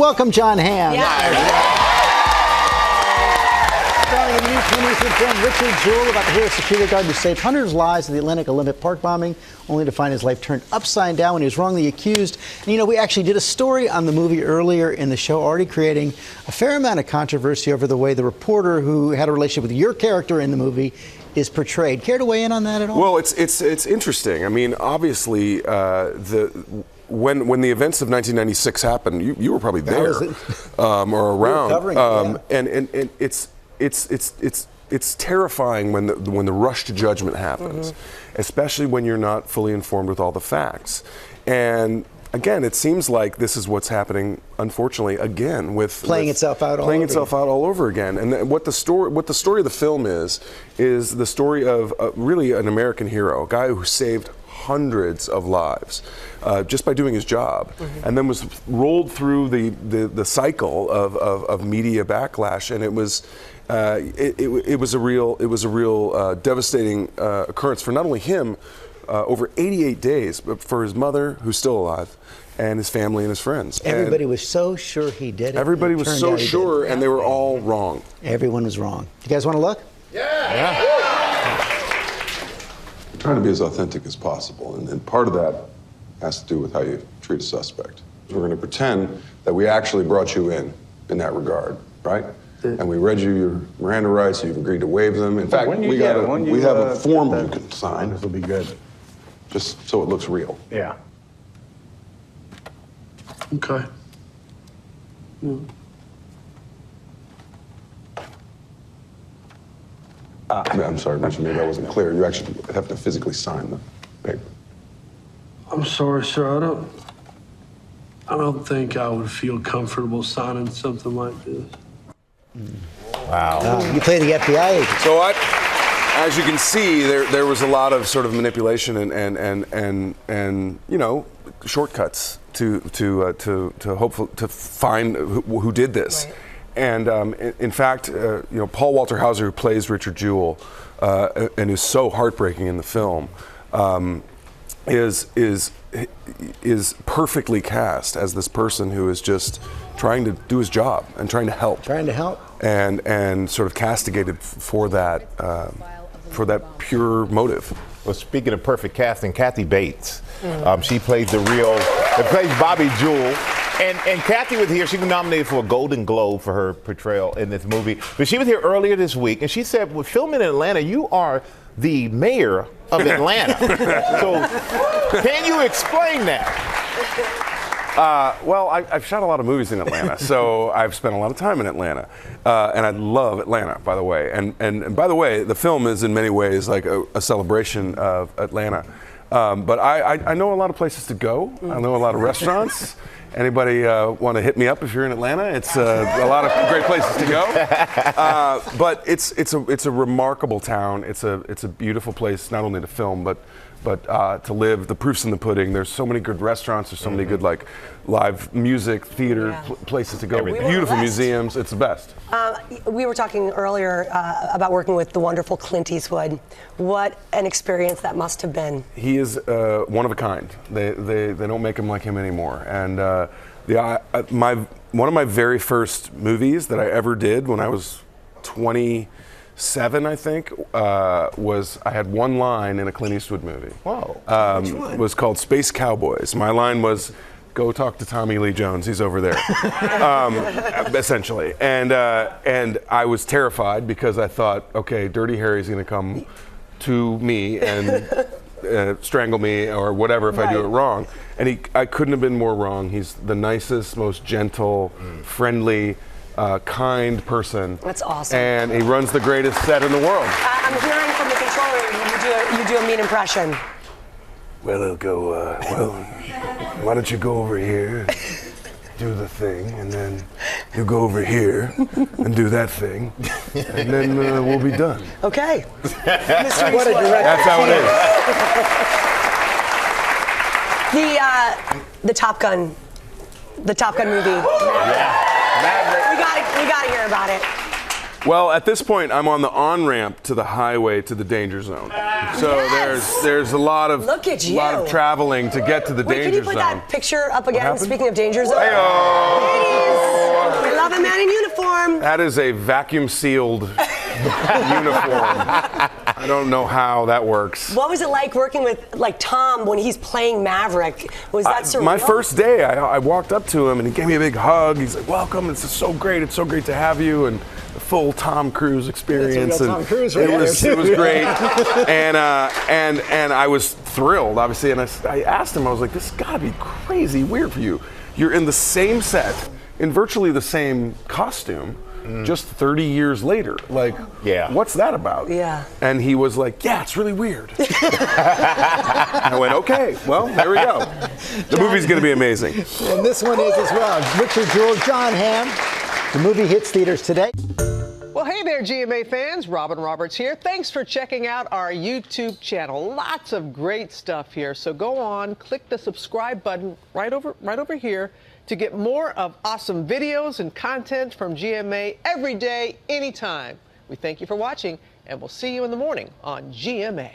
Welcome, Jon Hamm. Yeah. Starring in the new Clint Eastwood film, Richard Jewell, about the hero security guard who saved hundreds of lives in the Atlantic Olympic Park bombing, only to find his life turned upside down when he was wrongly accused. And, you know, we actually did a story on the movie earlier in the show, already creating a fair amount of controversy over the way the reporter who had a relationship with your character in the movie is portrayed. Care to weigh in on that at all? Well, it's interesting. I mean, obviously, when the events of 1996 happened, you were probably there or around, and it's terrifying when the rush to judgment happens, especially when you're not fully informed with all the facts. And again, it seems like this is what's happening, unfortunately, again with playing itself out all over again. And what the story of the film is the story of really an American hero, a guy who saved hundreds of lives just by doing his job, and then was rolled through the cycle of media backlash, and it was a real devastating occurrence for not only him over 88 days, but for his mother, who's still alive, and his family and his friends. Everybody was so sure he did it. Everybody was so sure, and they were all wrong. Everyone was wrong. You guys want to look? Yeah. Trying to be as authentic as possible, and part of that has to do with how you treat a suspect. We're going to pretend that we actually brought you in that regard, right? And we read you your Miranda rights, you've agreed to waive them. In fact, we have a form you can sign. This will be good. Just so it looks real. Yeah. Okay. I'm sorry, Richard, maybe I wasn't clear. You actually have to physically sign the paper. I'm sorry, sir. I don't think I would feel comfortable signing something like this. Wow. You play the FBI agent. So as you can see, there was a lot of sort of manipulation and you know, shortcuts to find who did this. Right. And in fact, you know, Paul Walter Hauser, who plays Richard Jewell, and is so heartbreaking in the film, is perfectly cast as this person who is just trying to do his job and trying to help. And sort of castigated for that pure motive. Well, speaking of perfect casting, Kathy Bates, she plays plays Bobby Jewell. And Kathy was here. She was nominated for a Golden Globe for her portrayal in this movie. But she was here earlier this week, and she said, well, filming in Atlanta, you are the mayor of Atlanta. So can you explain that? Well, I've shot a lot of movies in Atlanta, so I've spent a lot of time in Atlanta. And I love Atlanta, by the way. And by the way, the film is in many ways like a celebration of Atlanta. But I know a lot of places to go. I know a lot of restaurants. Anybody want to hit me up if you're in Atlanta? It's a lot of great places to go. But it's a remarkable town. It's a beautiful place, not only to film, but to live. The proof's in the pudding. There's so many good restaurants. There's so many good like live music, theater places to go. Beautiful museums. It's the best. We were talking earlier about working with the wonderful Clint Eastwood. What an experience that must have been. He is one of a kind. They don't make him like him anymore. And one of my very first movies that I ever did when I was 27, I think, was I had one line in a Clint Eastwood movie. Whoa. Which one? It was called Space Cowboys. My line was, "Go talk to Tommy Lee Jones. He's over there." Essentially. And I was terrified because I thought, okay, Dirty Harry's going to come to me and strangle me or whatever if I do it wrong. And I couldn't have been more wrong. He's the nicest, most gentle, friendly, kind person. That's awesome. And he runs the greatest set in the world. I'm hearing from the control room you do a mean impression. Well, he'll go, well, why don't you go over here, do the thing, and then you go over here and do that thing, and then we'll be done. Okay. What a director. That's how it is. The Top Gun movie. We gotta hear about it. Well, at this point, I'm on the on-ramp to the highway to the danger zone. So there's a lot of traveling to get to the danger zone. Can you put that picture up again? Speaking of danger zone. Hey-oh. That is a vacuum sealed uniform. I don't know how that works. What was it like working with like Tom when he's playing Maverick? Was that surreal? My first day, I walked up to him and he gave me a big hug. He's like, "Welcome, it's so great. It's so great to have you." And the full Tom Cruise experience. That's Tom Cruise right there, it was great. and I was thrilled, obviously. And I asked him, I was like, "This has got to be crazy weird for you. You're in the same set, in virtually the same costume." Just 30 years later. Like, what's that about? Yeah. And he was like, "Yeah, it's really weird." I went, "Okay, well, there we go." The movie's going to be amazing. And this one is as well. Richard Jewell, Jon Hamm. The movie hits theaters today. Well, hey there, GMA fans. Robin Roberts here. Thanks for checking out our YouTube channel. Lots of great stuff here. So go on, click the subscribe button right over here to get more of awesome videos and content from GMA every day, anytime. We thank you for watching, and we'll see you in the morning on GMA.